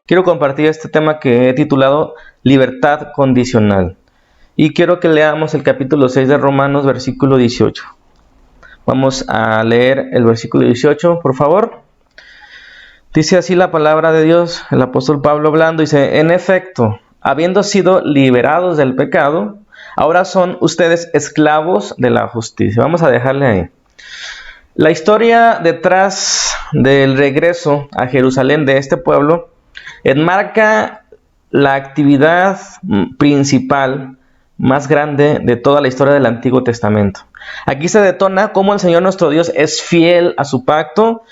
quiero compartir este tema que he titulado Libertad Condicional. Y quiero que leamos el capítulo 6 de Romanos, versículo 18. Vamos a leer el versículo 18, por favor. Dice así la palabra de Dios, el apóstol Pablo hablando, dice: en efecto, habiendo sido liberados del pecado, ahora son ustedes esclavos de la justicia. Vamos a dejarle ahí. La historia detrás del regreso a Jerusalén de este pueblo enmarca la actividad principal más grande de toda la historia del Antiguo Testamento. Aquí se detona cómo el Señor nuestro Dios es fiel a su pacto,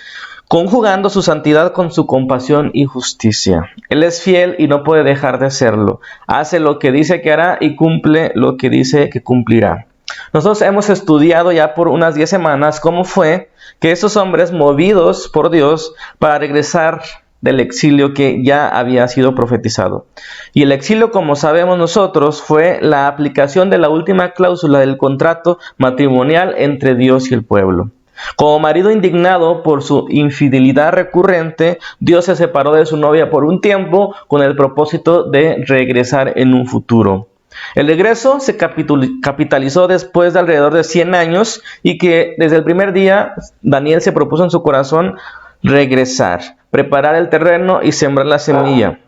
conjugando su santidad con su compasión y justicia. Él es fiel y no puede dejar de serlo. Hace lo que dice que hará y cumple lo que dice que cumplirá. Nosotros hemos estudiado ya por unas 10 semanas cómo fue que esos hombres, movidos por Dios para regresar del exilio que ya había sido profetizado. Y el exilio, como sabemos nosotros, fue la aplicación de la última cláusula del contrato matrimonial entre Dios y el pueblo. Como marido indignado por su infidelidad recurrente, Dios se separó de su novia por un tiempo con el propósito de regresar en un futuro. El regreso se capitalizó después de alrededor de 100 años y que desde el primer día Daniel se propuso en su corazón regresar, preparar el terreno y sembrar la semilla.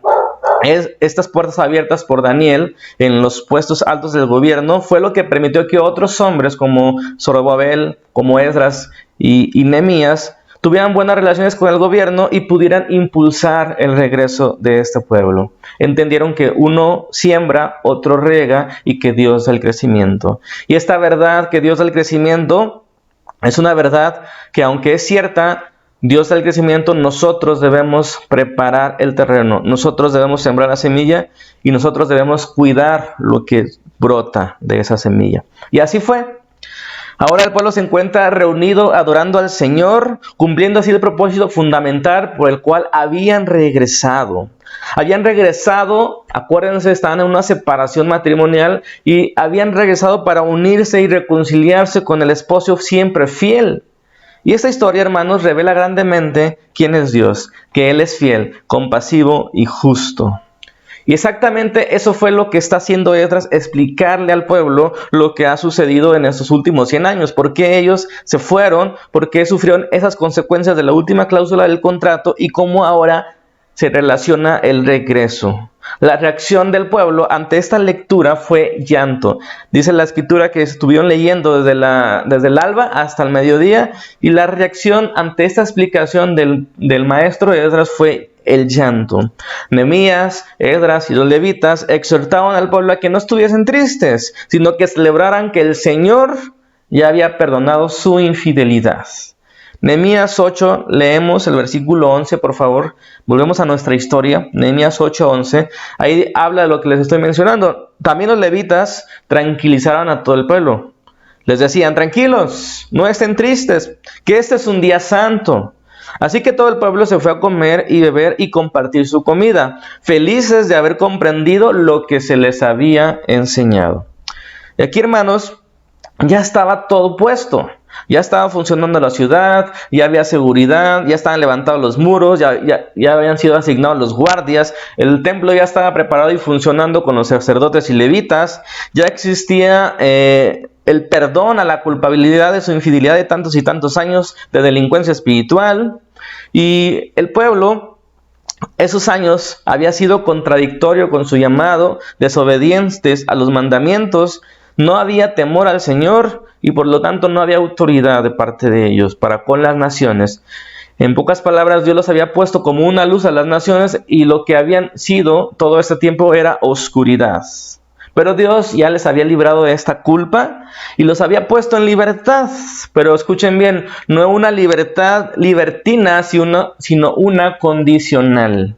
Estas puertas abiertas por Daniel en los puestos altos del gobierno fue lo que permitió que otros hombres como Zorobabel, como Esdras y Nehemías tuvieran buenas relaciones con el gobierno y pudieran impulsar el regreso de este pueblo. Entendieron que uno siembra, otro riega y que Dios da el crecimiento. Y esta verdad que Dios da el crecimiento es una verdad que, aunque es cierta, Dios da el crecimiento, nosotros debemos preparar el terreno, nosotros debemos sembrar la semilla y nosotros debemos cuidar lo que brota de esa semilla. Y así fue. Ahora el pueblo se encuentra reunido adorando al Señor, cumpliendo así el propósito fundamental por el cual habían regresado. Habían regresado, acuérdense, estaban en una separación matrimonial y habían regresado para unirse y reconciliarse con el esposo siempre fiel. Y esta historia, hermanos, revela grandemente quién es Dios, que Él es fiel, compasivo y justo. Y exactamente eso fue lo que está haciendo Esdras, explicarle al pueblo lo que ha sucedido en estos últimos 100 años. ¿Por qué ellos se fueron? ¿Por qué sufrieron esas consecuencias de la última cláusula del contrato? Y cómo ahora se relaciona el regreso. La reacción del pueblo ante esta lectura fue llanto. Dice la escritura que estuvieron leyendo desde el alba hasta el mediodía, y la reacción ante esta explicación del maestro Esdras fue el llanto. Nehemías, Esdras y los levitas exhortaban al pueblo a que no estuviesen tristes, sino que celebraran que el Señor ya había perdonado su infidelidad. Nehemías 8, leemos el versículo 11, por favor. Volvemos a nuestra historia, Nehemías 8:11. Ahí habla de lo que les estoy mencionando. También los levitas tranquilizaron a todo el pueblo. Les decían: tranquilos, no estén tristes, que este es un día santo. Así que todo el pueblo se fue a comer y beber y compartir su comida, felices de haber comprendido lo que se les había enseñado. Y aquí, hermanos, ya estaba todo puesto. Ya estaba funcionando la ciudad, ya había seguridad, ya estaban levantados los muros, ya habían sido asignados los guardias, el templo ya estaba preparado y funcionando con los sacerdotes y levitas, ya existía el perdón a la culpabilidad de su infidelidad de tantos y tantos años de delincuencia espiritual, y el pueblo esos años había sido contradictorio con su llamado, desobedientes a los mandamientos. No había temor al Señor y por lo tanto no había autoridad de parte de ellos para con las naciones. En pocas palabras, Dios los había puesto como una luz a las naciones y lo que habían sido todo este tiempo era oscuridad. Pero Dios ya les había librado de esta culpa y los había puesto en libertad. Pero escuchen bien, no una libertad libertina, sino una condicional.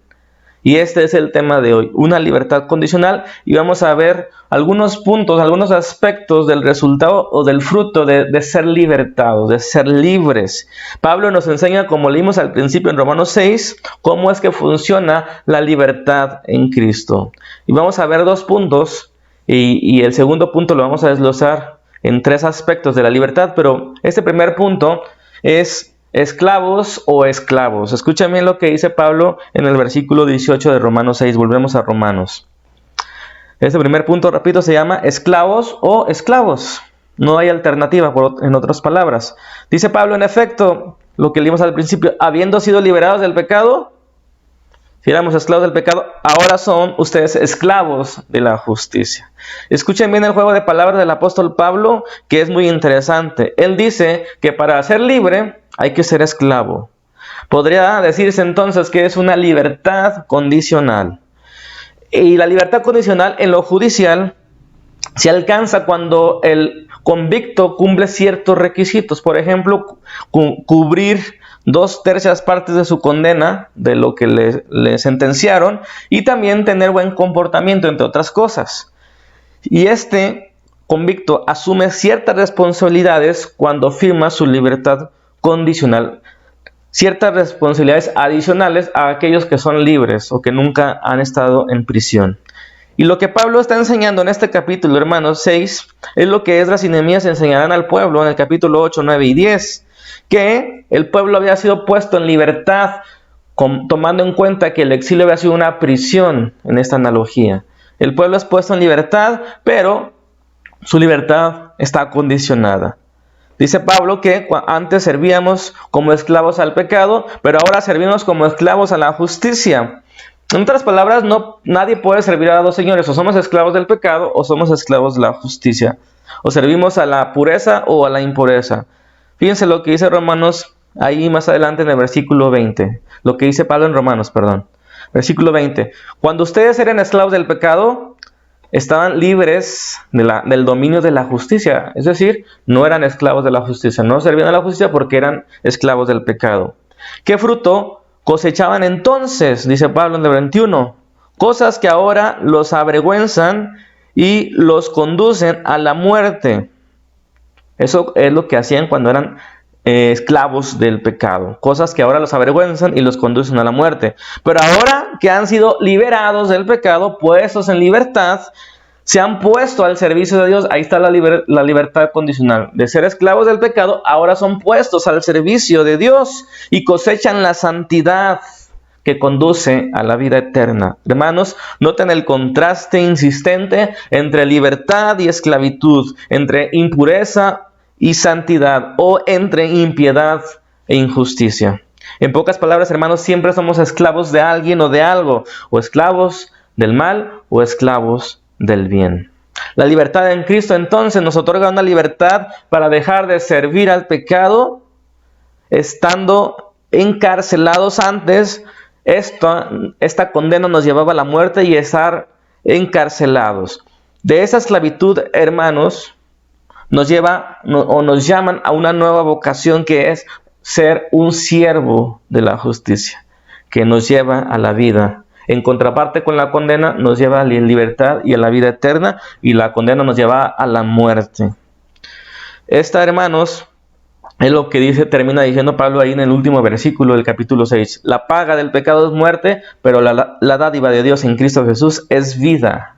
Y este es el tema de hoy, una libertad condicional, y vamos a ver algunos puntos, algunos aspectos del resultado o del fruto de ser libertados, de ser libres. Pablo nos enseña, como leímos al principio en Romanos 6, cómo es que funciona la libertad en Cristo. Y vamos a ver dos puntos, y el segundo punto lo vamos a desglosar en tres aspectos de la libertad, pero este primer punto es esclavos o esclavos. Escuchen bien lo que dice Pablo en el versículo 18 de Romanos 6. Volvemos a Romanos. Este primer punto, repito, se llama esclavos o esclavos. No hay alternativa, en otras palabras. Dice Pablo, en efecto, lo que leímos al principio, habiendo sido liberados del pecado, si éramos esclavos del pecado, ahora son ustedes esclavos de la justicia. Escuchen bien el juego de palabras del apóstol Pablo, que es muy interesante. Él dice que para ser libre hay que ser esclavo. Podría decirse entonces que es una libertad condicional. Y la libertad condicional en lo judicial se alcanza cuando el convicto cumple ciertos requisitos. Por ejemplo, cubrir 2/3 partes de su condena, de lo que le sentenciaron, y también tener buen comportamiento, entre otras cosas. Y este convicto asume ciertas responsabilidades cuando firma su libertad condicional. Ciertas responsabilidades adicionales a aquellos que son libres o que nunca han estado en prisión. Y lo que Pablo está enseñando en este capítulo, hermanos, 6, es lo que Esdras y Nehemías enseñarán al pueblo en el capítulo 8, 9 y 10, que el pueblo había sido puesto en libertad, tomando en cuenta que el exilio había sido una prisión en esta analogía. El pueblo es puesto en libertad, pero su libertad está condicionada. Dice Pablo que antes servíamos como esclavos al pecado, pero ahora servimos como esclavos a la justicia. En otras palabras, nadie puede servir a dos señores. O somos esclavos del pecado o somos esclavos de la justicia. O servimos a la pureza o a la impureza. Fíjense lo que dice Romanos ahí más adelante en el versículo 20. Lo que dice Pablo en Romanos, perdón. Versículo 20. Cuando ustedes eran esclavos del pecado, estaban libres del dominio de la justicia. Es decir, no eran esclavos de la justicia. No servían a la justicia porque eran esclavos del pecado. ¿Qué fruto cosechaban entonces? Dice Pablo en el 21. Cosas que ahora los avergüenzan y los conducen a la muerte. Eso es lo que hacían cuando eran esclavos del pecado. Cosas que ahora los avergüenzan y los conducen a la muerte. Pero ahora que han sido liberados del pecado, puestos en libertad, se han puesto al servicio de Dios. Ahí está la libertad condicional. De ser esclavos del pecado, ahora son puestos al servicio de Dios y cosechan la santidad que conduce a la vida eterna. Hermanos, noten el contraste insistente entre libertad y esclavitud, entre impureza y santidad, o entre impiedad e injusticia. En pocas palabras, hermanos, siempre somos esclavos de alguien o de algo, o esclavos del mal o esclavos del bien. La libertad en Cristo entonces nos otorga una libertad para dejar de servir al pecado, estando encarcelados antes. Esta condena nos llevaba a la muerte y estar encarcelados. De esa esclavitud, hermanos, nos llaman a una nueva vocación, que es ser un siervo de la justicia, que nos lleva a la vida. En contraparte con la condena, nos lleva a la libertad y a la vida eterna, y la condena nos lleva a la muerte. Esta, hermanos, es lo que termina diciendo Pablo ahí en el último versículo del capítulo 6. La paga del pecado es muerte, pero la dádiva de Dios en Cristo Jesús es vida.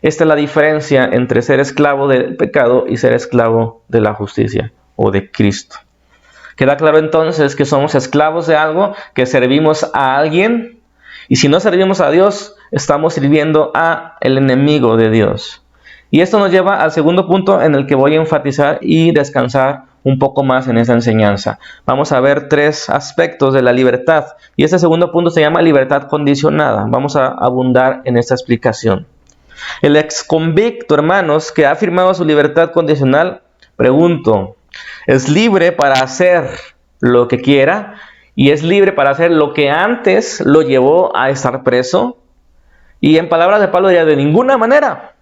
Esta es la diferencia entre ser esclavo del pecado y ser esclavo de la justicia o de Cristo. Queda claro entonces que somos esclavos de algo, que servimos a alguien, y si no servimos a Dios, estamos sirviendo al enemigo de Dios. Y esto nos lleva al segundo punto en el que voy a enfatizar y descansar un poco más en esta enseñanza. Vamos a ver 3 aspectos de la libertad, y este segundo punto se llama libertad condicionada. Vamos a abundar en esta explicación. El exconvicto, hermanos, que ha firmado su libertad condicional, pregunto, ¿es libre para hacer lo que quiera? ¿Y es libre para hacer lo que antes lo llevó a estar preso? Y en palabras de Pablo diría, de ninguna manera.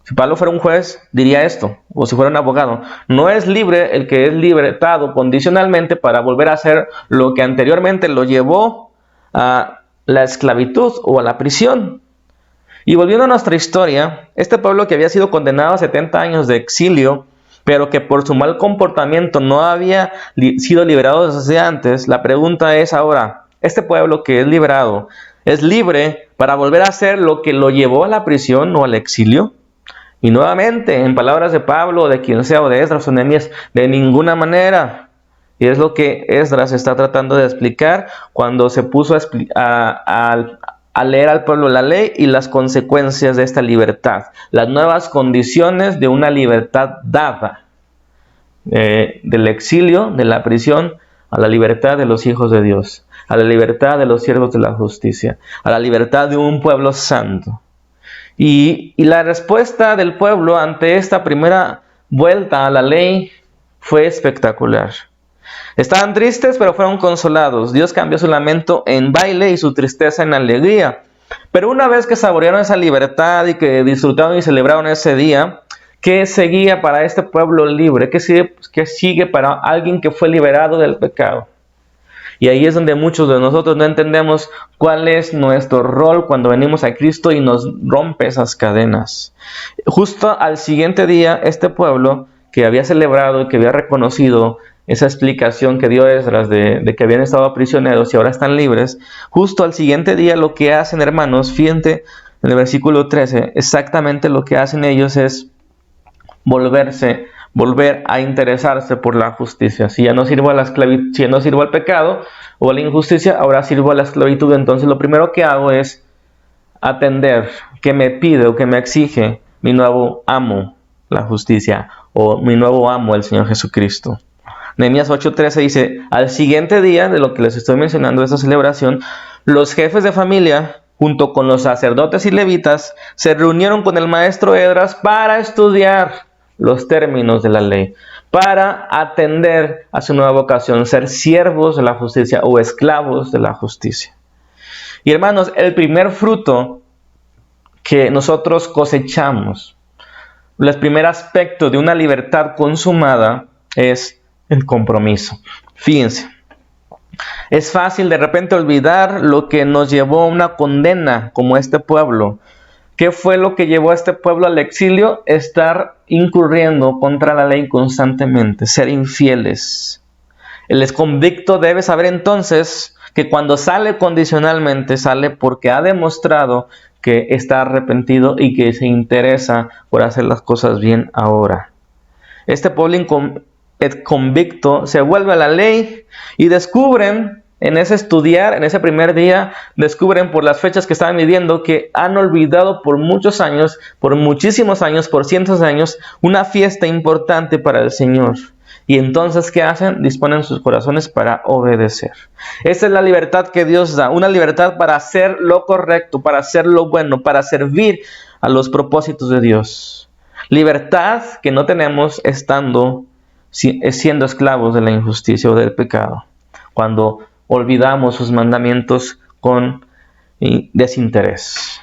Si Pablo fuera un juez, diría esto, o si fuera un abogado. No es libre el que es libertado condicionalmente para volver a hacer lo que anteriormente lo llevó a la esclavitud o a la prisión. Y volviendo a nuestra historia, este pueblo que había sido condenado a 70 años de exilio, pero que por su mal comportamiento no había sido liberado desde antes, la pregunta es ahora, ¿este pueblo que es liberado es libre para volver a hacer lo que lo llevó a la prisión o al exilio? Y nuevamente, en palabras de Pablo, de quien sea, o de Esdras o Nehemías, de ninguna manera. Y es lo que Esdras está tratando de explicar cuando se puso a leer al pueblo la ley y las consecuencias de esta libertad, las nuevas condiciones de una libertad dada, del exilio, de la prisión, a la libertad de los hijos de Dios, a la libertad de los siervos de la justicia, a la libertad de un pueblo santo. Y la respuesta del pueblo ante esta primera vuelta a la ley fue espectacular. Estaban tristes, pero fueron consolados. Dios cambió su lamento en baile y su tristeza en alegría. Pero una vez que saborearon esa libertad y que disfrutaron y celebraron ese día, ¿qué seguía para este pueblo libre? ¿Qué sigue para alguien que fue liberado del pecado? Y ahí es donde muchos de nosotros no entendemos cuál es nuestro rol cuando venimos a Cristo y nos rompe esas cadenas. Justo al siguiente día, este pueblo que había celebrado y que había reconocido esa explicación que dio Esdras de que habían estado prisioneros y ahora están libres, justo al siguiente día lo que hacen, hermanos, fíjense en el versículo 13, exactamente lo que hacen ellos es volver a interesarse por la justicia. Si ya no sirvo a la esclavitud, si ya no sirvo al pecado o a la injusticia, ahora sirvo a la esclavitud. Entonces lo primero que hago es atender que me pide o que me exige mi nuevo amo, la justicia, o mi nuevo amo, el Señor Jesucristo. Nehemías 8:13 dice, al siguiente día de lo que les estoy mencionando de esta celebración, los jefes de familia, junto con los sacerdotes y levitas, se reunieron con el maestro Esdras para estudiar los términos de la ley, para atender a su nueva vocación, ser siervos de la justicia o esclavos de la justicia. Y hermanos, el primer fruto que nosotros cosechamos, el primer aspecto de una libertad consumada es el compromiso. Fíjense, es fácil de repente olvidar lo que nos llevó a una condena como este pueblo. ¿Qué fue lo que llevó a este pueblo al exilio? Estar incurriendo contra la ley constantemente, ser infieles. El exconvicto debe saber entonces que cuando sale condicionalmente, sale porque ha demostrado que está arrepentido y que se interesa por hacer las cosas bien ahora. Este pueblo convicto se vuelve a la ley y descubren en ese estudiar, en ese primer día, descubren por las fechas que estaban midiendo que han olvidado por muchos años, por muchísimos años, por cientos de años, una fiesta importante para el Señor. Y entonces, ¿qué hacen? Disponen sus corazones para obedecer. Esa es la libertad que Dios da, una libertad para hacer lo correcto, para hacer lo bueno, para servir a los propósitos de Dios. Libertad que no tenemos siendo esclavos de la injusticia o del pecado, cuando olvidamos sus mandamientos con desinterés.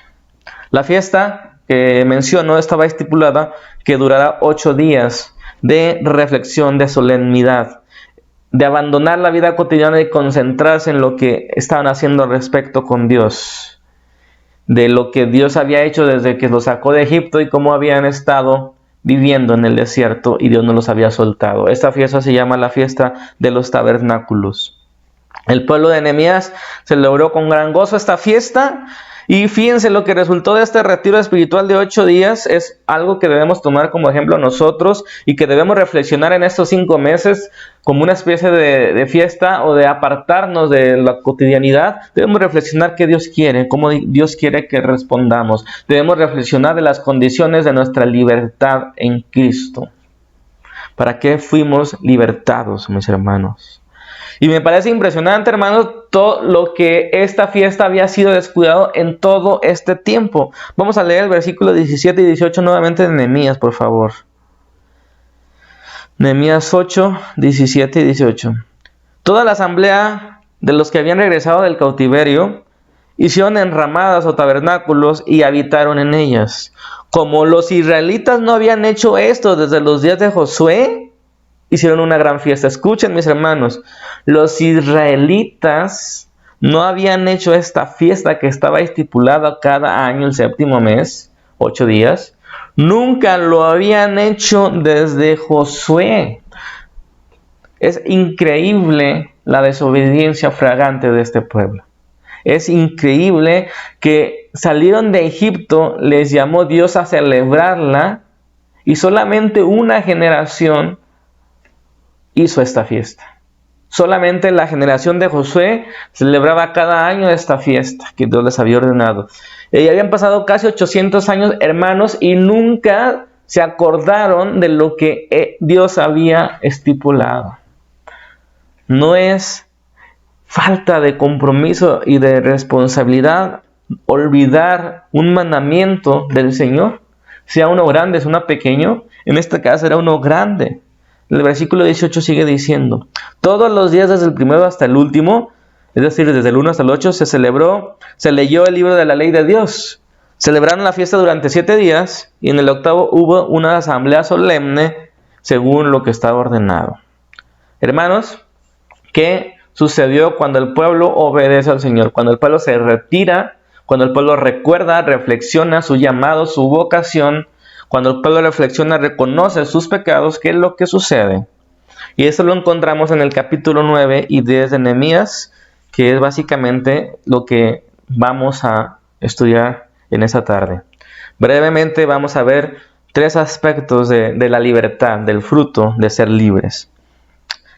La fiesta que menciono estaba estipulada que durará 8 días de reflexión, de solemnidad, de abandonar la vida cotidiana y concentrarse en lo que estaban haciendo al respecto con Dios, de lo que Dios había hecho desde que los sacó de Egipto y cómo habían estado viviendo en el desierto y Dios no los había soltado. Esta fiesta se llama la fiesta de los tabernáculos. El pueblo de Nehemías celebró con gran gozo esta fiesta y fíjense lo que resultó de este retiro espiritual de 8 días es algo que debemos tomar como ejemplo nosotros y que debemos reflexionar en estos 5 meses como una especie de fiesta o de apartarnos de la cotidianidad. Debemos reflexionar qué Dios quiere, cómo Dios quiere que respondamos. Debemos reflexionar de las condiciones de nuestra libertad en Cristo. ¿Para qué fuimos libertados, mis hermanos? Y me parece impresionante, hermanos, todo lo que esta fiesta había sido descuidado en todo este tiempo. Vamos a leer el versículo 17 y 18 nuevamente de Nehemías, por favor. Nehemías 8, 17 y 18. Toda la asamblea de los que habían regresado del cautiverio hicieron enramadas o tabernáculos y habitaron en ellas. Como los israelitas no habían hecho esto desde los días de Josué, hicieron una gran fiesta. Escuchen, mis hermanos, los israelitas no habían hecho esta fiesta que estaba estipulada cada año, el 7º mes, 8 días. Nunca lo habían hecho desde Josué. Es increíble la desobediencia flagrante de este pueblo. Es increíble que salieron de Egipto, les llamó Dios a celebrarla y solamente una generación hizo esta fiesta. Solamente la generación de Josué celebraba cada año esta fiesta que Dios les había ordenado. Y habían pasado casi 800 años, hermanos, y nunca se acordaron de lo que Dios había estipulado. No es falta de compromiso y de responsabilidad olvidar un mandamiento del Señor, sea uno grande, sea uno pequeño. En este caso era uno grande. El versículo 18 sigue diciendo: todos los días desde el primero hasta el último, es decir, desde el 1 hasta el 8, se leyó el libro de la ley de Dios. Celebraron la fiesta durante 7 días y en el 8º hubo una asamblea solemne según lo que estaba ordenado. Hermanos, ¿qué sucedió cuando el pueblo obedece al Señor? Cuando el pueblo se retira, cuando el pueblo recuerda, reflexiona su llamado, su vocación, cuando el pueblo reflexiona, reconoce sus pecados, ¿qué es lo que sucede? Y eso lo encontramos en el capítulo 9 y 10 de Nehemías, que es básicamente lo que vamos a estudiar en esta tarde. Brevemente vamos a ver 3 aspectos de la libertad, del fruto de ser libres.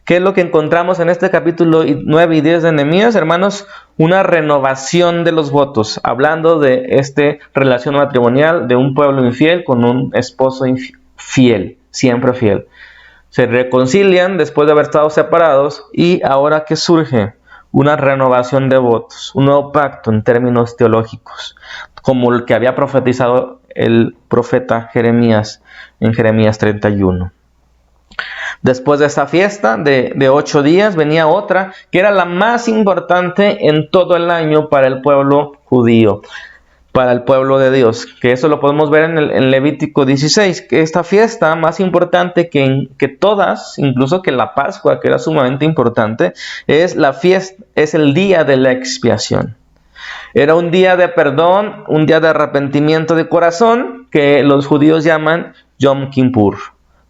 ¿Qué es lo que encontramos en este capítulo 9 y 10 de Nehemías, hermanos? Una renovación de los votos, hablando de esta relación matrimonial de un pueblo infiel con un esposo fiel, siempre fiel. Se reconcilian después de haber estado separados y ahora ¿qué surge? Una renovación de votos, un nuevo pacto en términos teológicos, como el que había profetizado el profeta Jeremías en Jeremías 31. Después de esta fiesta de 8 días venía otra que era la más importante en todo el año para el pueblo judío, para el pueblo de Dios, que eso lo podemos ver en Levítico 16, que esta fiesta más importante que todas, incluso que la Pascua, que era sumamente importante, es la fiesta, es el día de la expiación. Era un día de perdón, un día de arrepentimiento de corazón, que los judíos llaman Yom Kippur.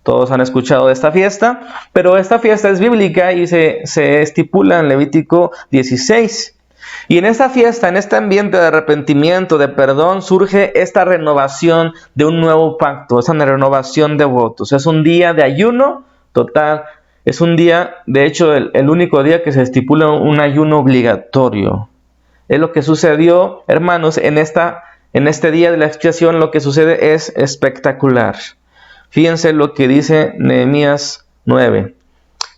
Todos han escuchado de esta fiesta, pero esta fiesta es bíblica y se estipula en Levítico 16. Y en esta fiesta, en este ambiente de arrepentimiento, de perdón, surge esta renovación de un nuevo pacto, esa renovación de votos. Es un día de ayuno total, es un día, de hecho, el único día que se estipula un ayuno obligatorio. Es lo que sucedió, hermanos, en este día de la expiación. Lo que sucede es espectacular. Fíjense lo que dice Nehemías 9.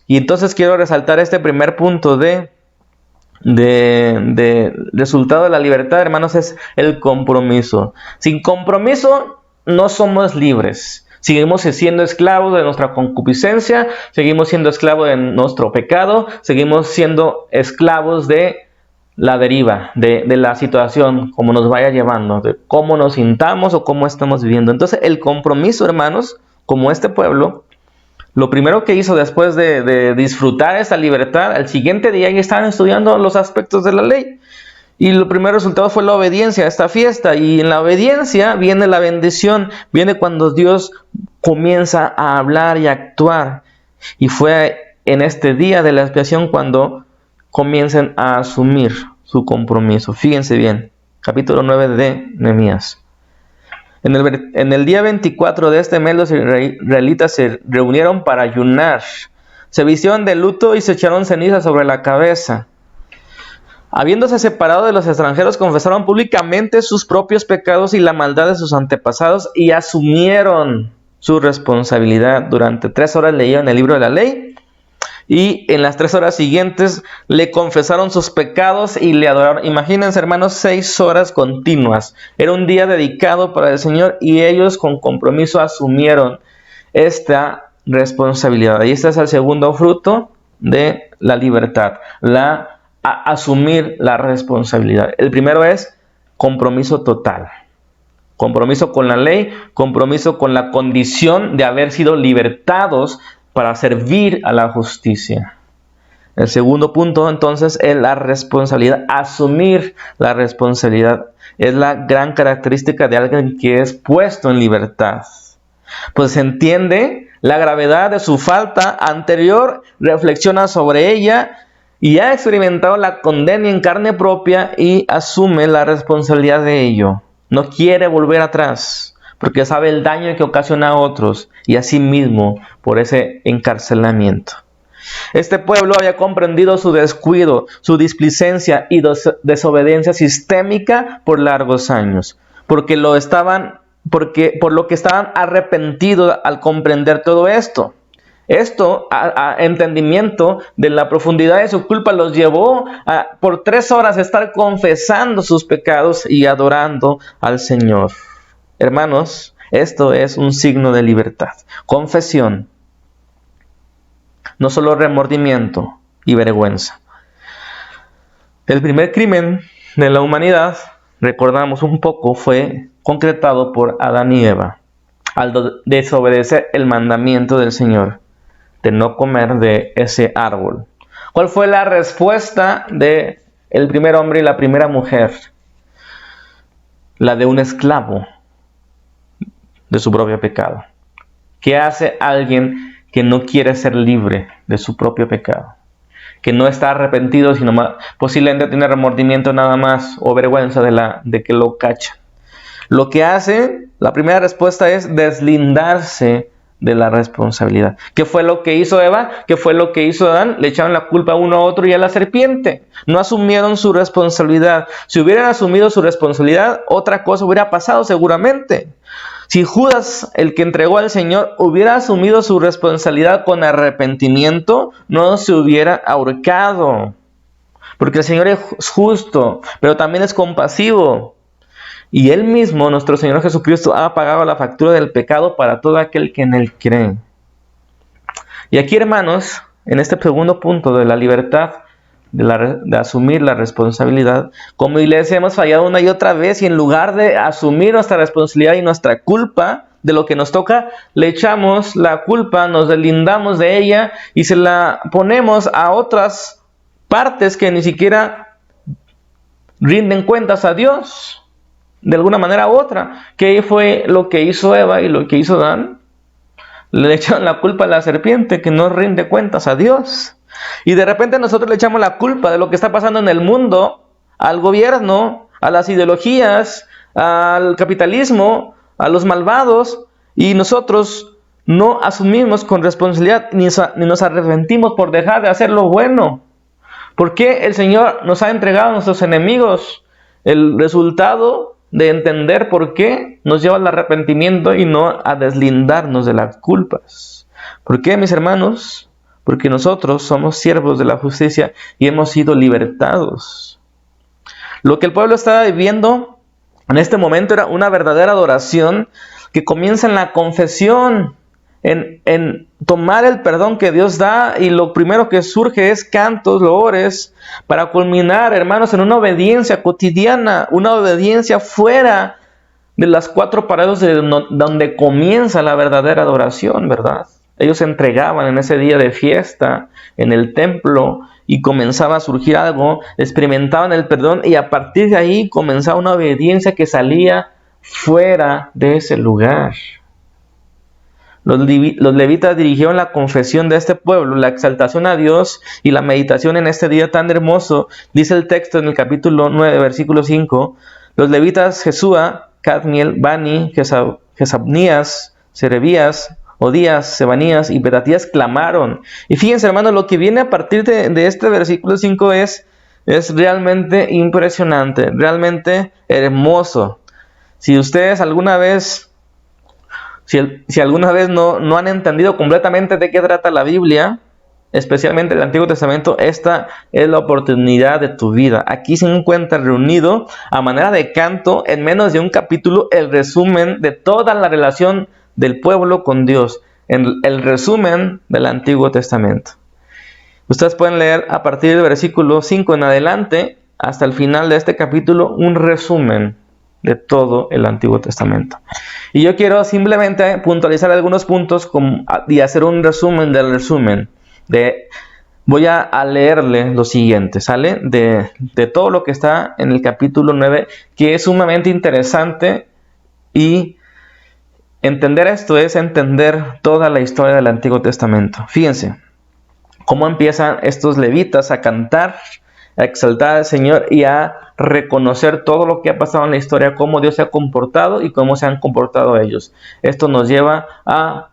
Y entonces quiero resaltar este primer punto de resultado de la libertad, hermanos, es el compromiso. Sin compromiso no somos libres. Seguimos siendo esclavos de nuestra concupiscencia, seguimos siendo esclavos de nuestro pecado, seguimos siendo esclavos de la deriva, de la situación, como nos vaya llevando, de cómo nos sintamos o cómo estamos viviendo. Entonces el compromiso, hermanos, como este pueblo, lo primero que hizo después de disfrutar esa libertad, al siguiente día ya estaban estudiando los aspectos de la ley. Y el primer resultado fue la obediencia a esta fiesta. Y en la obediencia viene la bendición, viene cuando Dios comienza a hablar y a actuar. Y fue en este día de la expiación cuando comiencen a asumir su compromiso. Fíjense bien, capítulo 9 de Nehemías. En el día 24 de este mes los israelitas se reunieron para ayunar. Se vistieron de luto y se echaron ceniza sobre la cabeza. Habiéndose separado de los extranjeros, confesaron públicamente sus propios pecados y la maldad de sus antepasados y asumieron su responsabilidad. Durante 3 horas leían el libro de la ley y en las 3 horas siguientes le confesaron sus pecados y le adoraron. Imagínense, hermanos, 6 horas continuas. Era un día dedicado para el Señor y ellos con compromiso asumieron esta responsabilidad. Y este es el segundo fruto de la libertad, asumir la responsabilidad. El primero es compromiso total. Compromiso con la ley, compromiso con la condición de haber sido libertados para servir a la justicia. El segundo punto, entonces, es la responsabilidad. Asumir la responsabilidad es la gran característica de alguien que es puesto en libertad. Pues se entiende la gravedad de su falta anterior, reflexiona sobre ella y ha experimentado la condena en carne propia y asume la responsabilidad de ello. No quiere volver atrás, porque sabe el daño que ocasiona a otros y a sí mismo por ese encarcelamiento. Este pueblo había comprendido su descuido, su displicencia y desobediencia sistémica por largos años, por lo que estaban arrepentidos al comprender todo esto. Esto, a entendimiento de la profundidad de su culpa, los llevó por 3 horas a estar confesando sus pecados y adorando al Señor. Hermanos, esto es un signo de libertad. Confesión. No solo remordimiento y vergüenza. El primer crimen de la humanidad, recordamos un poco, fue concretado por Adán y Eva al desobedecer el mandamiento del Señor de no comer de ese árbol. ¿Cuál fue la respuesta de el primer hombre y la primera mujer? La de un esclavo de su propio pecado. ¿Qué hace alguien que no quiere ser libre de su propio pecado? Que no está arrepentido, sino posiblemente tiene remordimiento nada más o vergüenza de que lo cachan. Lo que hace, la primera respuesta es deslindarse de la responsabilidad. ¿Qué fue lo que hizo Eva? ¿Qué fue lo que hizo Adán? Le echaron la culpa a uno a otro y a la serpiente. No asumieron su responsabilidad. Si hubieran asumido su responsabilidad, otra cosa hubiera pasado seguramente. Si Judas, el que entregó al Señor, hubiera asumido su responsabilidad con arrepentimiento, no se hubiera ahorcado. Porque el Señor es justo, pero también es compasivo. Y Él mismo, nuestro Señor Jesucristo, ha pagado la factura del pecado para todo aquel que en Él cree. Y aquí, hermanos, en este segundo punto de la libertad, de asumir la responsabilidad, como iglesia hemos fallado una y otra vez, y en lugar de asumir nuestra responsabilidad y nuestra culpa de lo que nos toca, le echamos la culpa, nos deslindamos de ella y se la ponemos a otras partes que ni siquiera rinden cuentas a Dios. De alguna manera u otra. ¿Qué fue lo que hizo Eva y lo que hizo Adán? Le echaron la culpa a la serpiente que no rinde cuentas a Dios. Y de repente nosotros le echamos la culpa de lo que está pasando en el mundo al gobierno, a las ideologías, al capitalismo, a los malvados, y nosotros no asumimos con responsabilidad ni nos arrepentimos por dejar de hacer lo bueno. ¿Por qué el Señor nos ha entregado a nuestros enemigos? El resultado de entender por qué nos lleva al arrepentimiento y no a deslindarnos de las culpas. ¿Por qué, mis hermanos? Porque nosotros somos siervos de la justicia y hemos sido libertados. Lo que el pueblo estaba viviendo en este momento era una verdadera adoración que comienza en la confesión, en tomar el perdón que Dios da, y lo primero que surge es cantos, loores, para culminar, hermanos, en una obediencia cotidiana, una obediencia fuera de las 4 paredes donde comienza la verdadera adoración, ¿verdad? Ellos se entregaban en ese día de fiesta en el templo y comenzaba a surgir algo, experimentaban el perdón y a partir de ahí comenzaba una obediencia que salía fuera de ese lugar. Los levitas dirigieron la confesión de este pueblo, la exaltación a Dios y la meditación en este día tan hermoso. Dice el texto en el capítulo 9, versículo 5, los levitas Jesúa, Cadmiel, Bani, Jezabnías, Serebías, Odías, Sebanías y Bedatías clamaron. Y fíjense, hermanos, lo que viene a partir de este versículo 5 es realmente impresionante, realmente hermoso. Si ustedes alguna vez... Si alguna vez no han entendido completamente de qué trata la Biblia, especialmente el Antiguo Testamento, esta es la oportunidad de tu vida. Aquí se encuentra reunido a manera de canto, en menos de un capítulo, el resumen de toda la relación del pueblo con Dios, el resumen del Antiguo Testamento. Ustedes pueden leer a partir del versículo 5 en adelante, hasta el final de este capítulo, un resumen de todo el Antiguo Testamento. Y yo quiero simplemente puntualizar algunos puntos y hacer un resumen del resumen. Voy a leerle lo siguiente, ¿sale? De todo lo que está en el capítulo 9, que es sumamente interesante, y entender esto es entender toda la historia del Antiguo Testamento. Fíjense cómo empiezan estos levitas a cantar, a exaltar al Señor y a reconocer todo lo que ha pasado en la historia, cómo Dios se ha comportado y cómo se han comportado ellos. Esto nos lleva a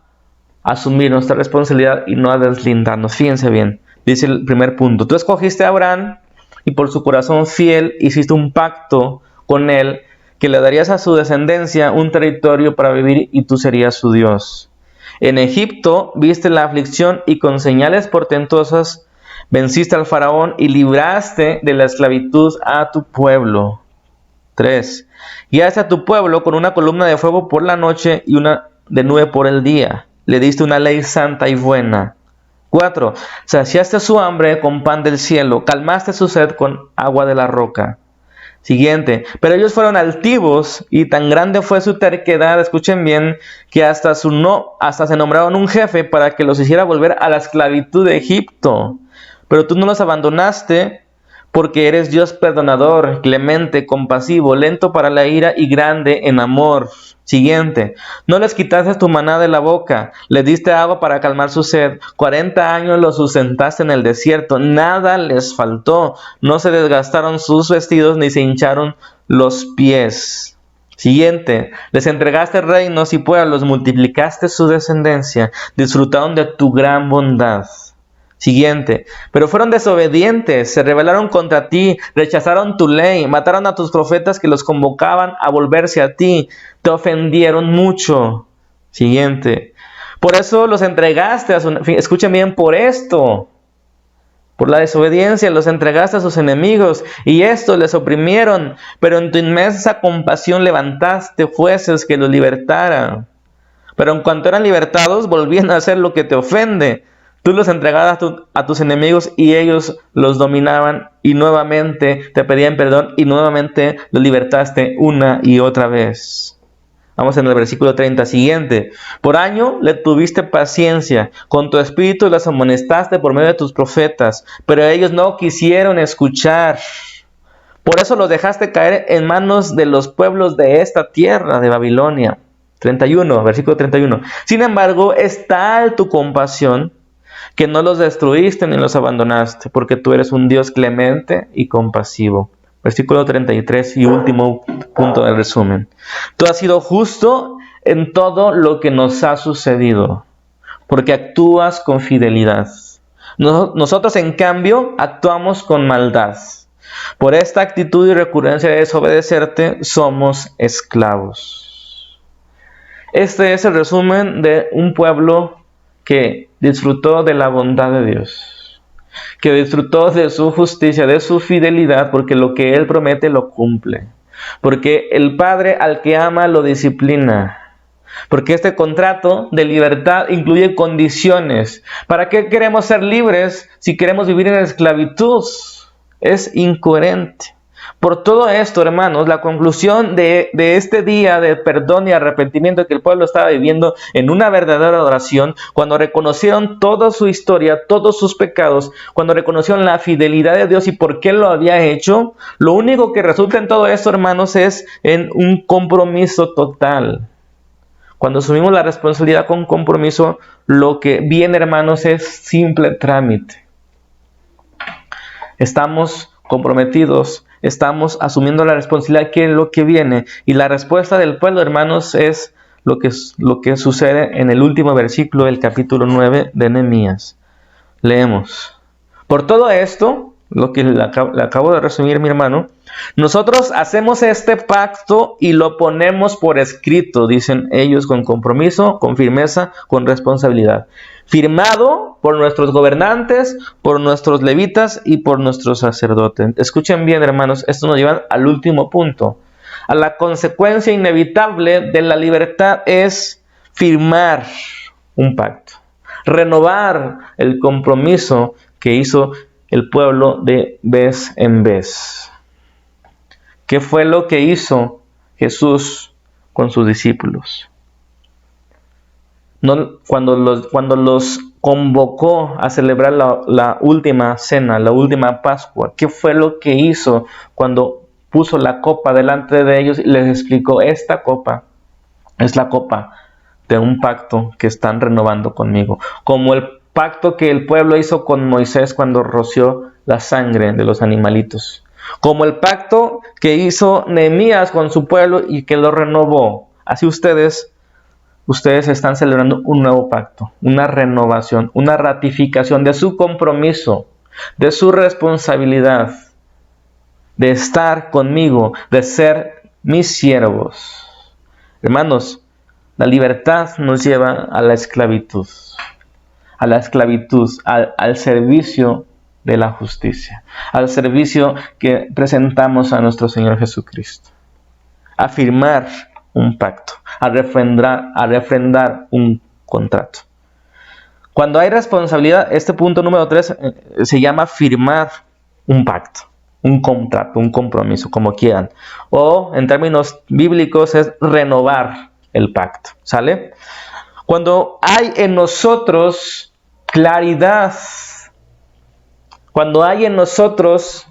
asumir nuestra responsabilidad y no a deslindarnos. Fíjense bien, dice el primer punto. Tú escogiste a Abraham y por su corazón fiel hiciste un pacto con él que le darías a su descendencia un territorio para vivir y tú serías su Dios. En Egipto viste la aflicción y con señales portentosas venciste al faraón y libraste de la esclavitud a tu pueblo. 3. Guiaste a tu pueblo con una columna de fuego por la noche y una de nube por el día. Le diste una ley santa y buena. 4. Saciaste su hambre con pan del cielo, calmaste su sed con agua de la roca. Siguiente. Pero ellos fueron altivos y tan grande fue su terquedad, escuchen bien, que hasta se nombraron un jefe para que los hiciera volver a la esclavitud de Egipto. Pero tú no los abandonaste porque eres Dios perdonador, clemente, compasivo, lento para la ira y grande en amor. Siguiente. No les quitaste tu maná de la boca, les diste agua para calmar su sed. 40 años los sustentaste en el desierto, nada les faltó. No se desgastaron sus vestidos ni se hincharon los pies. Siguiente. Les entregaste reinos y pueblos, multiplicaste su descendencia, disfrutaron de tu gran bondad. Siguiente. Pero fueron desobedientes, se rebelaron contra ti, rechazaron tu ley, mataron a tus profetas que los convocaban a volverse a ti, te ofendieron mucho. Siguiente. Por eso los entregaste escuchen bien, por esto, por la desobediencia los entregaste a sus enemigos y estos les oprimieron, pero en tu inmensa compasión levantaste jueces que los libertaran. Pero en cuanto eran libertados, volvían a hacer lo que te ofende. Tú los entregabas a tus enemigos y ellos los dominaban y nuevamente te pedían perdón y nuevamente los libertaste una y otra vez. Vamos en el versículo 30 siguiente. Por año le tuviste paciencia, con tu espíritu los amonestaste por medio de tus profetas, pero ellos no quisieron escuchar. Por eso los dejaste caer en manos de los pueblos de esta tierra de Babilonia. 31, versículo 31. Sin embargo, es tal tu compasión que no los destruiste ni los abandonaste, porque tú eres un Dios clemente y compasivo. Versículo 33 y último punto del resumen. Tú has sido justo en todo lo que nos ha sucedido, porque actúas con fidelidad. Nosotros, en cambio, actuamos con maldad. Por esta actitud y recurrencia de desobedecerte, somos esclavos. Este es el resumen de un pueblo que disfrutó de la bondad de Dios, que disfrutó de su justicia, de su fidelidad, porque lo que Él promete lo cumple, porque el Padre al que ama lo disciplina, porque este contrato de libertad incluye condiciones. ¿Para qué queremos ser libres si queremos vivir en esclavitud? Es incoherente. Por todo esto, hermanos, la conclusión de este día de perdón y arrepentimiento que el pueblo estaba viviendo en una verdadera adoración, cuando reconocieron toda su historia, todos sus pecados, cuando reconocieron la fidelidad de Dios y por qué lo había hecho, lo único que resulta en todo esto, hermanos, es en un compromiso total. Cuando asumimos la responsabilidad con compromiso, lo que viene, hermanos, es simple trámite. Estamos comprometidos, estamos asumiendo la responsabilidad que es lo que viene. Y la respuesta del pueblo, hermanos, es lo que sucede en el último versículo del capítulo 9 de Nehemías. Leemos. Por todo esto, lo que le acabo de resumir, mi hermano, nosotros hacemos este pacto y lo ponemos por escrito, dicen ellos, con compromiso, con firmeza, con responsabilidad. Firmado por nuestros gobernantes, por nuestros levitas y por nuestros sacerdotes. Escuchen bien, hermanos, esto nos lleva al último punto. A la consecuencia inevitable de la libertad es firmar un pacto, renovar el compromiso que hizo el pueblo de vez en vez. ¿Qué fue lo que hizo Jesús con sus discípulos? Cuando los convocó a celebrar la última cena, la última Pascua, ¿qué fue lo que hizo cuando puso la copa delante de ellos y les explicó: esta copa es la copa de un pacto que están renovando conmigo? Como el pacto que el pueblo hizo con Moisés cuando roció la sangre de los animalitos. Como el pacto que hizo Nehemías con su pueblo y que lo renovó. Así ustedes ustedes están celebrando un nuevo pacto, una renovación, una ratificación de su compromiso, de su responsabilidad, de estar conmigo, de ser mis siervos. Hermanos, la libertad nos lleva a la esclavitud, al servicio de la justicia, al servicio que presentamos a nuestro Señor Jesucristo. A firmar un pacto, a refrendar un contrato. Cuando hay responsabilidad, este punto número 3 se llama firmar un pacto, un contrato, un compromiso, como quieran. O en términos bíblicos es renovar el pacto, ¿sale? Cuando hay en nosotros claridad, cuando hay en nosotros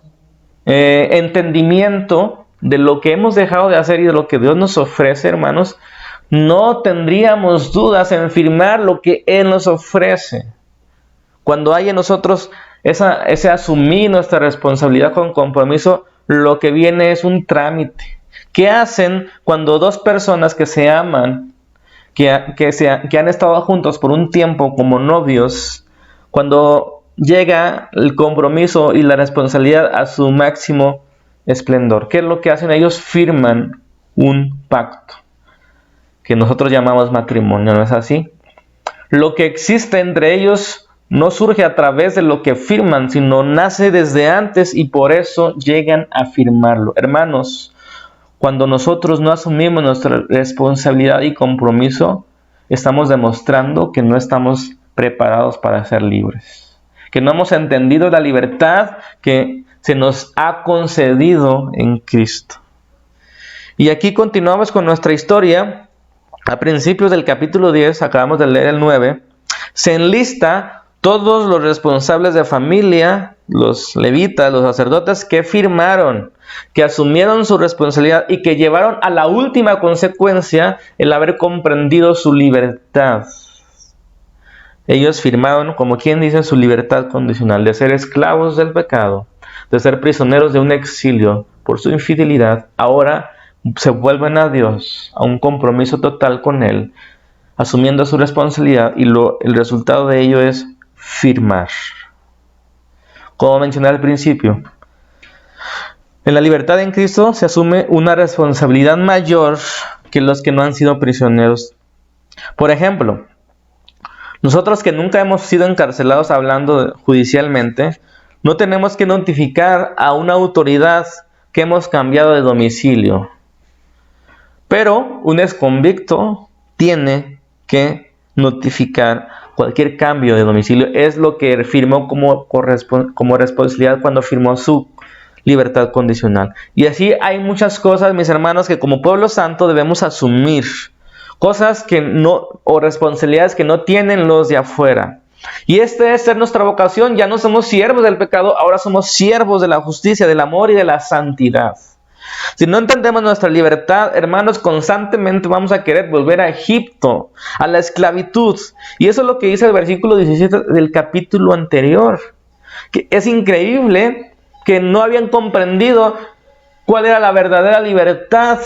entendimiento de lo que hemos dejado de hacer y de lo que Dios nos ofrece, hermanos, no tendríamos dudas en firmar lo que Él nos ofrece. Cuando hay en nosotros ese asumir nuestra responsabilidad con compromiso, lo que viene es un trámite. ¿Qué hacen cuando dos personas que se aman, que han estado juntos por un tiempo como novios, cuando llega el compromiso y la responsabilidad a su máximo esplendor? ¿Qué es lo que hacen? Ellos firman un pacto que nosotros llamamos matrimonio, ¿no es así? Lo que existe entre ellos no surge a través de lo que firman, sino nace desde antes y por eso llegan a firmarlo. Hermanos, cuando nosotros no asumimos nuestra responsabilidad y compromiso, estamos demostrando que no estamos preparados para ser libres, que no hemos entendido la libertad que se nos ha concedido en Cristo. Y aquí continuamos con nuestra historia. A principios del capítulo 10, acabamos de leer el 9, se enlista todos los responsables de familia, los levitas, los sacerdotes que firmaron, que asumieron su responsabilidad y que llevaron a la última consecuencia el haber comprendido su libertad. Ellos firmaron, como quien dice, su libertad condicional, de ser esclavos del pecado, de ser prisioneros de un exilio por su infidelidad. Ahora se vuelven a Dios, a un compromiso total con Él, asumiendo su responsabilidad, y el resultado de ello es firmar. Como mencioné al principio, en la libertad en Cristo se asume una responsabilidad mayor que los que no han sido prisioneros. Por ejemplo, nosotros que nunca hemos sido encarcelados hablando judicialmente, no tenemos que notificar a una autoridad que hemos cambiado de domicilio. Pero un exconvicto tiene que notificar cualquier cambio de domicilio. Es lo que firmó como responsabilidad cuando firmó su libertad condicional. Y así hay muchas cosas, mis hermanos, que como pueblo santo debemos asumir. Cosas que no, o responsabilidades que no tienen los de afuera. Y esta debe ser nuestra vocación. Ya no somos siervos del pecado, ahora somos siervos de la justicia, del amor y de la santidad. Si no entendemos nuestra libertad, hermanos, constantemente vamos a querer volver a Egipto, a la esclavitud. Y eso es lo que dice el versículo 17 del capítulo anterior. Que es increíble que no habían comprendido cuál era la verdadera libertad.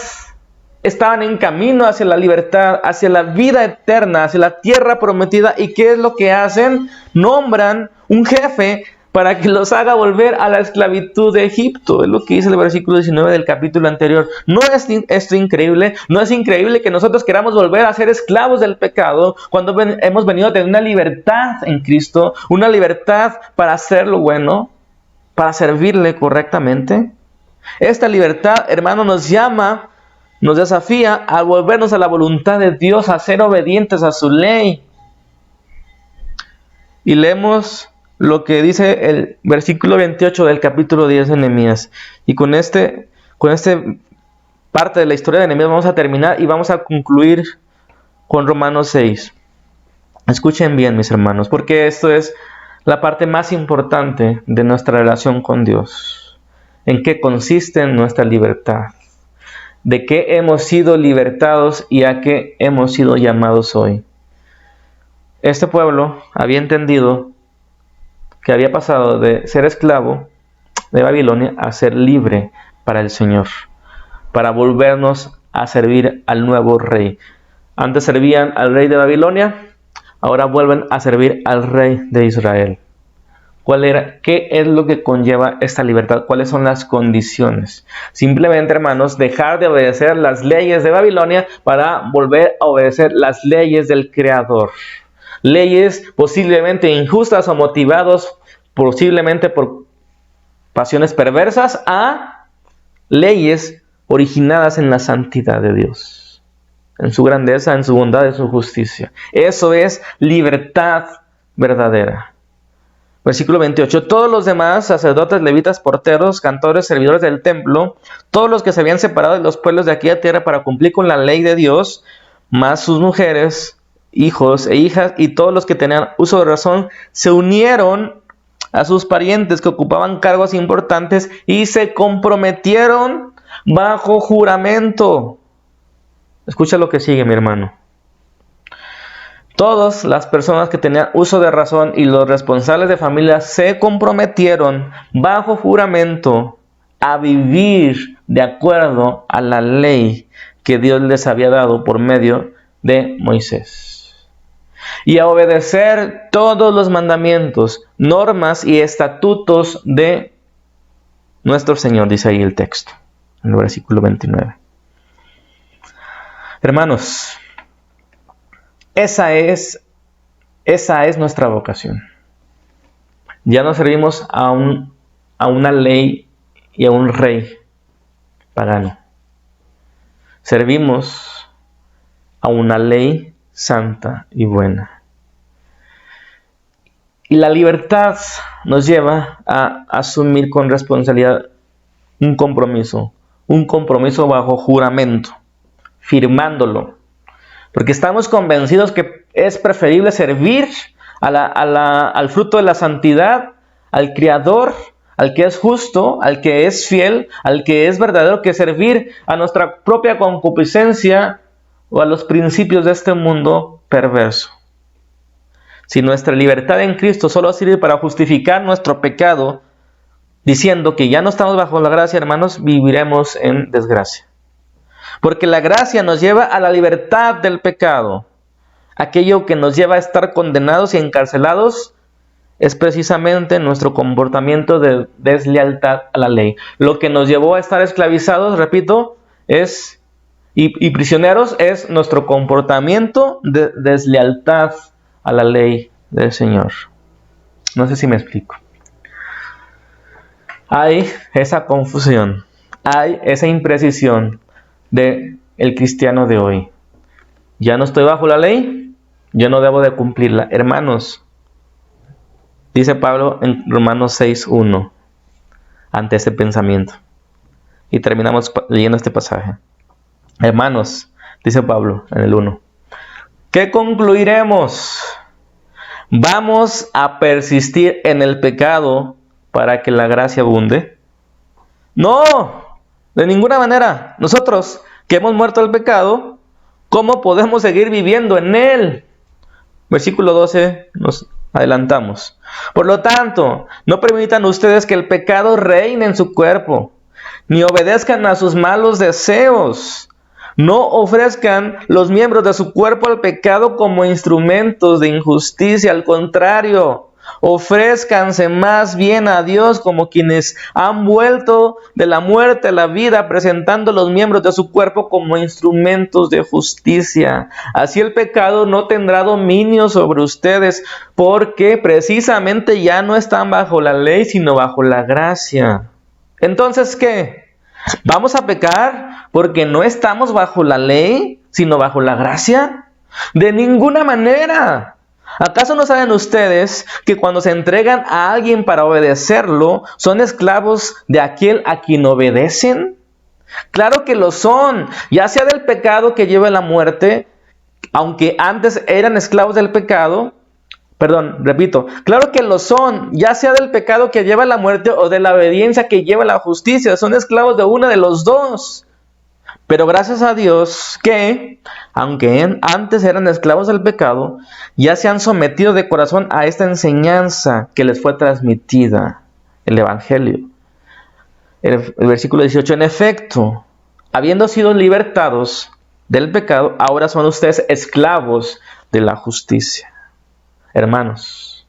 Estaban en camino hacia la libertad, hacia la vida eterna, hacia la tierra prometida. ¿Y qué es lo que hacen? Nombran un jefe para que los haga volver a la esclavitud de Egipto. Es lo que dice el versículo 19 del capítulo anterior. ¿No es esto increíble? ¿No es increíble que nosotros queramos volver a ser esclavos del pecado cuando hemos venido a tener una libertad en Cristo? Una libertad para hacer lo bueno, para servirle correctamente. Esta libertad, hermano, nos llama, nos desafía a volvernos a la voluntad de Dios, a ser obedientes a su ley. Y leemos lo que dice el versículo 28 del capítulo 10 de Nehemías. Y con este parte de la historia de Nehemías vamos a terminar y vamos a concluir con Romanos 6. Escuchen bien, mis hermanos, porque esto es la parte más importante de nuestra relación con Dios. ¿En qué consiste nuestra libertad? ¿De qué hemos sido libertados y a qué hemos sido llamados hoy? Este pueblo había entendido que había pasado de ser esclavo de Babilonia a ser libre para el Señor, para volvernos a servir al nuevo rey. Antes servían al rey de Babilonia, ahora vuelven a servir al rey de Israel. ¿Qué es lo que conlleva esta libertad? ¿Cuáles son las condiciones? Simplemente, hermanos, dejar de obedecer las leyes de Babilonia para volver a obedecer las leyes del Creador. Leyes posiblemente injustas o motivados posiblemente por pasiones perversas, a leyes originadas en la santidad de Dios, en su grandeza, en su bondad, en su justicia. Eso es libertad verdadera. Versículo 28. Todos los demás, sacerdotes, levitas, porteros, cantores, servidores del templo, todos los que se habían separado de los pueblos de aquella tierra para cumplir con la ley de Dios, más sus mujeres, hijos e hijas, y todos los que tenían uso de razón, se unieron a sus parientes que ocupaban cargos importantes y se comprometieron bajo juramento. Escucha lo que sigue, mi hermano. Todas las personas que tenían uso de razón y los responsables de familia se comprometieron bajo juramento a vivir de acuerdo a la ley que Dios les había dado por medio de Moisés, y a obedecer todos los mandamientos, normas y estatutos de nuestro Señor, dice ahí el texto, en el versículo 29. Hermanos, esa es nuestra vocación. Ya no servimos a una ley y a un rey pagano. Servimos a una ley santa y buena. Y la libertad nos lleva a asumir con responsabilidad un compromiso bajo juramento, firmándolo. Porque estamos convencidos que es preferible servir al fruto de la santidad, al Creador, al que es justo, al que es fiel, al que es verdadero, que servir a nuestra propia concupiscencia o a los principios de este mundo perverso. Si nuestra libertad en Cristo solo sirve para justificar nuestro pecado, diciendo que ya no estamos bajo la gracia, hermanos, viviremos en desgracia. Porque la gracia nos lleva a la libertad del pecado. Aquello que nos lleva a estar condenados y encarcelados es precisamente nuestro comportamiento de deslealtad a la ley. Lo que nos llevó a estar esclavizados, repito, y prisioneros es nuestro comportamiento de deslealtad a la ley del Señor. No sé si me explico. Hay esa confusión, hay esa imprecisión de el cristiano de hoy. Ya no estoy bajo la ley, yo no debo de cumplirla. Hermanos, dice Pablo en Romanos 6:1, ante ese pensamiento. Y terminamos leyendo este pasaje. Hermanos, dice Pablo en el 1, ¿qué concluiremos? ¿Vamos a persistir en el pecado para que la gracia abunde? No, de ninguna manera. Nosotros que hemos muerto al pecado, ¿cómo podemos seguir viviendo en él? Versículo 12, nos adelantamos. Por lo tanto, no permitan ustedes que el pecado reine en su cuerpo, ni obedezcan a sus malos deseos. No ofrezcan los miembros de su cuerpo al pecado como instrumentos de injusticia. Al contrario, ofrézcanse más bien a Dios como quienes han vuelto de la muerte a la vida, presentando los miembros de su cuerpo como instrumentos de justicia. Así el pecado no tendrá dominio sobre ustedes, porque precisamente ya no están bajo la ley, sino bajo la gracia. Entonces, ¿qué? ¿Vamos a pecar porque no estamos bajo la ley, sino bajo la gracia? De ninguna manera. ¿Acaso no saben ustedes que cuando se entregan a alguien para obedecerlo, son esclavos de aquel a quien obedecen? Claro que lo son, ya sea del pecado que lleva a la muerte, aunque antes eran esclavos del pecado. Claro que lo son, ya sea del pecado que lleva a la muerte o de la obediencia que lleva a la justicia. Son esclavos de uno de los dos. Pero gracias a Dios que, aunque antes eran esclavos del pecado, ya se han sometido de corazón a esta enseñanza que les fue transmitida, el Evangelio. El versículo 18, en efecto, habiendo sido libertados del pecado, ahora son ustedes esclavos de la justicia. Hermanos,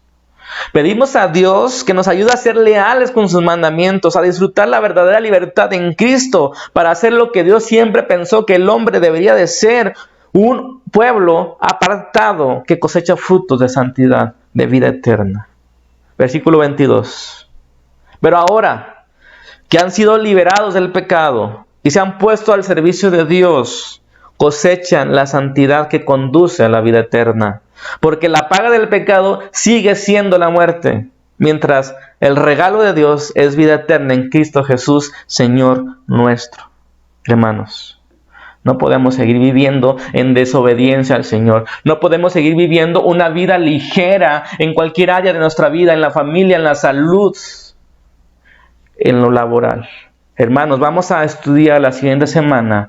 pedimos a Dios que nos ayude a ser leales con sus mandamientos, a disfrutar la verdadera libertad en Cristo, para hacer lo que Dios siempre pensó que el hombre debería de ser, un pueblo apartado que cosecha frutos de santidad, de vida eterna. Versículo 22. Pero ahora que han sido liberados del pecado y se han puesto al servicio de Dios, cosechan la santidad que conduce a la vida eterna. Porque la paga del pecado sigue siendo la muerte, mientras el regalo de Dios es vida eterna en Cristo Jesús, Señor nuestro. Hermanos, no podemos seguir viviendo en desobediencia al Señor. No podemos seguir viviendo una vida ligera en cualquier área de nuestra vida, en la familia, en la salud, en lo laboral. Hermanos, vamos a estudiar la siguiente semana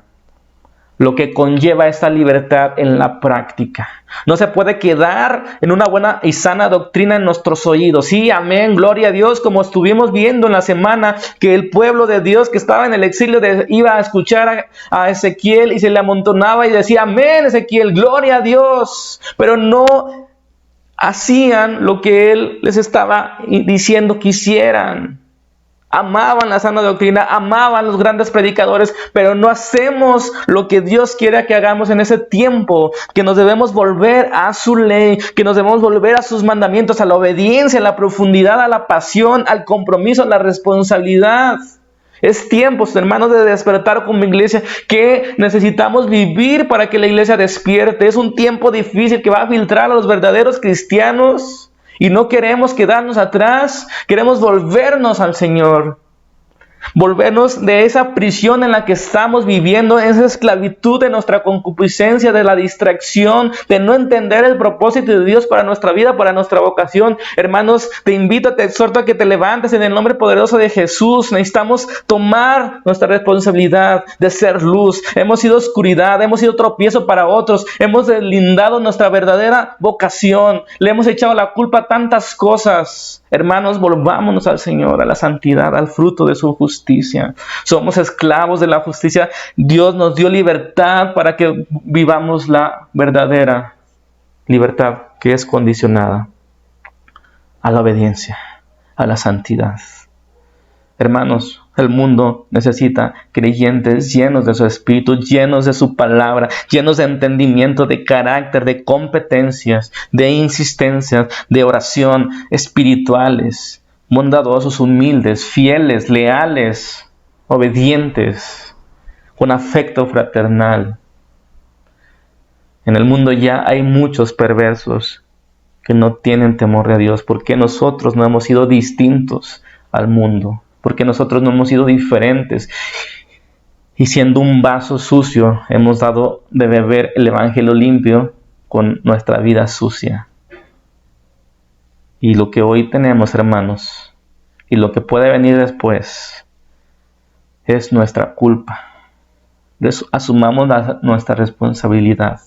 lo que conlleva esta libertad en la práctica. No se puede quedar en una buena y sana doctrina en nuestros oídos. Sí, amén, gloria a Dios, como estuvimos viendo en la semana, que el pueblo de Dios que estaba en el exilio iba a escuchar a Ezequiel y se le amontonaba y decía, amén, Ezequiel, gloria a Dios. Pero no hacían lo que él les estaba diciendo que hicieran. Amaban la sana doctrina, amaban los grandes predicadores, pero no hacemos lo que Dios quiere que hagamos en ese tiempo, que nos debemos volver a su ley, que nos debemos volver a sus mandamientos, a la obediencia, a la profundidad, a la pasión, al compromiso, a la responsabilidad. Es tiempo, hermanos, de despertar como iglesia, que necesitamos vivir para que la iglesia despierte. Es un tiempo difícil que va a filtrar a los verdaderos cristianos. Y no queremos quedarnos atrás, queremos volvernos al Señor. Volvernos de esa prisión en la que estamos viviendo, esa esclavitud de nuestra concupiscencia, de la distracción, de no entender el propósito de Dios para nuestra vida, para nuestra vocación. Hermanos, te invito, te exhorto a que te levantes en el nombre poderoso de Jesús. Necesitamos tomar nuestra responsabilidad de ser luz. Hemos sido oscuridad, hemos sido tropiezo para otros, hemos deslindado nuestra verdadera vocación, le hemos echado la culpa a tantas cosas. Hermanos, volvámonos al Señor, a la santidad, al fruto de su justicia. Somos esclavos de la justicia. Dios nos dio libertad para que vivamos la verdadera libertad, que es condicionada a la obediencia, a la santidad. Hermanos, el mundo necesita creyentes llenos de su espíritu, llenos de su palabra, llenos de entendimiento, de carácter, de competencias, de insistencias, de oración, espirituales, bondadosos, humildes, fieles, leales, obedientes, con afecto fraternal. En el mundo ya hay muchos perversos que no tienen temor de Dios, porque nosotros no hemos sido distintos al mundo. Porque nosotros no hemos sido diferentes. Y siendo un vaso sucio, hemos dado de beber el evangelio limpio con nuestra vida sucia. Y lo que hoy tenemos, hermanos, y lo que puede venir después, es nuestra culpa. Asumamos nuestra responsabilidad.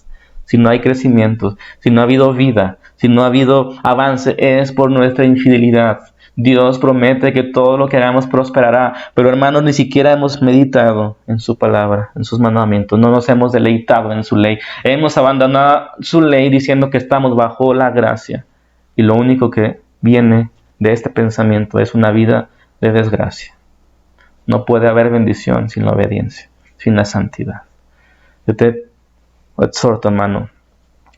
Si no hay crecimiento, si no ha habido vida, si no ha habido avance, es por nuestra infidelidad. Dios promete que todo lo que hagamos prosperará, pero hermanos, ni siquiera hemos meditado en su palabra, en sus mandamientos, no nos hemos deleitado en su ley. Hemos abandonado su ley diciendo que estamos bajo la gracia, y lo único que viene de este pensamiento es una vida de desgracia. No puede haber bendición sin la obediencia, sin la santidad. Yo te exhorto, hermano,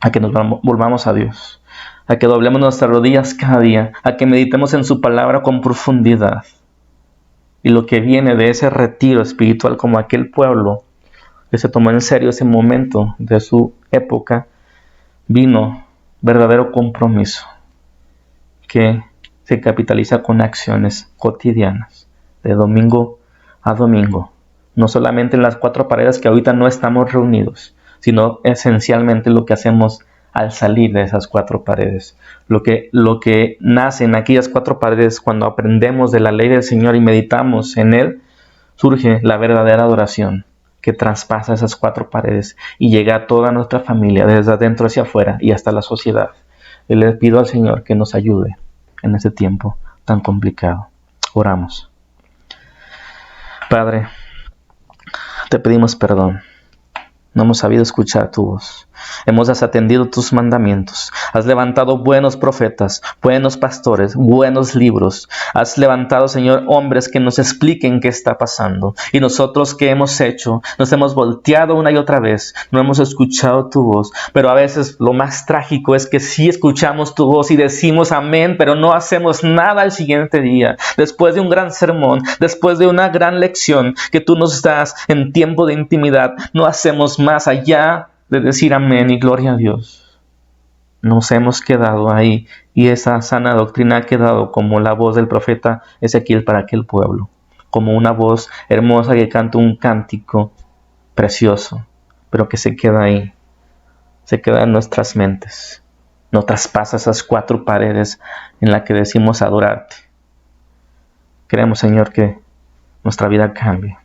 a que nos volvamos a Dios, a que doblemos nuestras rodillas cada día, a que meditemos en su palabra con profundidad. Y lo que viene de ese retiro espiritual, como aquel pueblo que se tomó en serio ese momento de su época, vino verdadero compromiso que se capitaliza con acciones cotidianas, de domingo a domingo. No solamente en las 4 paredes que ahorita no estamos reunidos, sino esencialmente lo que hacemos al salir de esas 4 paredes. Lo que nace en aquellas 4 paredes, cuando aprendemos de la ley del Señor y meditamos en Él, surge la verdadera adoración que traspasa esas 4 paredes y llega a toda nuestra familia, desde adentro hacia afuera y hasta la sociedad. Y le pido al Señor que nos ayude en este tiempo tan complicado. Oramos. Padre, te pedimos perdón No hemos sabido escuchar tu voz. Hemos desatendido tus mandamientos. Has levantado buenos profetas, buenos pastores, buenos libros. Has levantado, Señor, hombres que nos expliquen qué está pasando. Y nosotros, ¿qué hemos hecho? Nos hemos volteado una y otra vez. No hemos escuchado tu voz. Pero a veces lo más trágico es que sí escuchamos tu voz y decimos amén, pero no hacemos nada al siguiente día. Después de un gran sermón, después de una gran lección que tú nos das en tiempo de intimidad, no hacemos más allá de decir amén y gloria a Dios. Nos hemos quedado ahí y esa sana doctrina ha quedado como la voz del profeta Ezequiel para aquel pueblo, como una voz hermosa que canta un cántico precioso, pero que se queda ahí, se queda en nuestras mentes, no traspasa esas 4 paredes en las que decimos adorarte. Queremos, Señor, que nuestra vida cambie.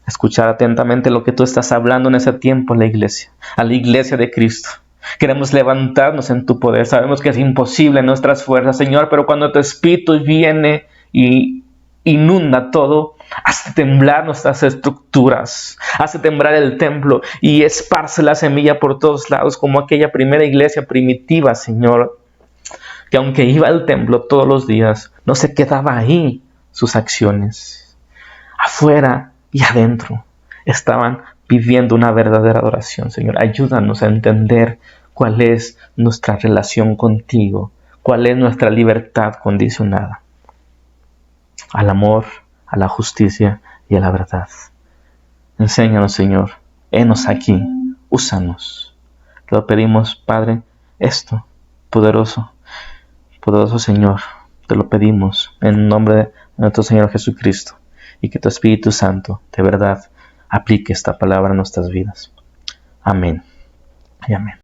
Escuchar atentamente lo que tú estás hablando en ese tiempo a la iglesia de Cristo. Queremos levantarnos en tu poder. Sabemos que es imposible en nuestras fuerzas, Señor, pero cuando tu Espíritu viene y inunda todo, hace temblar nuestras estructuras, hace temblar el templo y esparce la semilla por todos lados, como aquella primera iglesia primitiva, Señor, que aunque iba al templo todos los días, no se quedaba ahí sus acciones. Afuera y adentro estaban viviendo una verdadera adoración, Señor. Ayúdanos a entender cuál es nuestra relación contigo, cuál es nuestra libertad condicionada al amor, a la justicia y a la verdad. Enséñanos, Señor. Henos aquí. Úsanos. Te lo pedimos, Padre, esto, poderoso Señor. Te lo pedimos en nombre de nuestro Señor Jesucristo. Y que tu Espíritu Santo, de verdad, aplique esta palabra en nuestras vidas. Amén y amén.